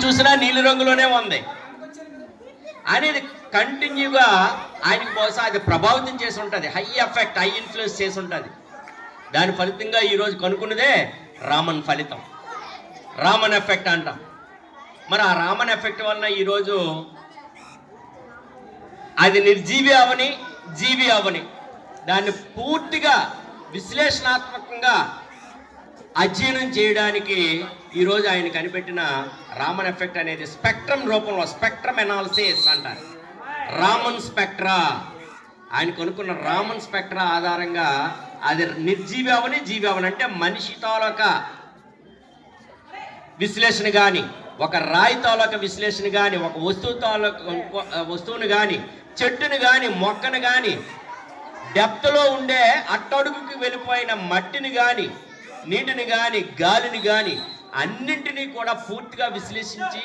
చూసినా నీలి రంగులోనే ఉంది అనేది కంటిన్యూగా ఆయనకి బహుశా అది ప్రభావితం చేసి ఉంటుంది, హై ఎఫెక్ట్, హై ఇన్ఫ్లుయెన్స్ చేసి ఉంటుంది. దాని ఫలితంగా ఈరోజు కనుక్కున్నదే రామన్ ఫలితం, రామన్ ఎఫెక్ట్ అంటాం. మరి ఆ రామన్ ఎఫెక్ట్ వలన ఈరోజు అది నిర్జీవి అవని జీవి అవని దాన్ని పూర్తిగా విశ్లేషణాత్మకంగా అధ్యయనం చేయడానికి ఈరోజు ఆయన కనిపెట్టిన రామన్ ఎఫెక్ట్ అనేది స్పెక్ట్రమ్ రూపంలో, స్పెక్ట్రమ్ ఎనాలిసిస్ అంటారు, రామన్ స్పెక్ట్రా. ఆయన కొనుక్కున్న రామన్ స్పెక్ట్రా ఆధారంగా అది నిర్జీవి అవని జీవి అవని అంటే మనిషి తాలూకా విశ్లేషణ కానీ, ఒక రాయి తాలూకా విశ్లేషణ కానీ, ఒక వస్తువుని కానీ, చెట్టుని కానీ, మొక్కను కానీ, డెప్త్లో ఉండే అట్టడుగుకి వెళ్ళిపోయిన మట్టిని కానీ, నీటిని కానీ, గాలిని కానీ అన్నింటినీ కూడా పూర్తిగా విశ్లేషించి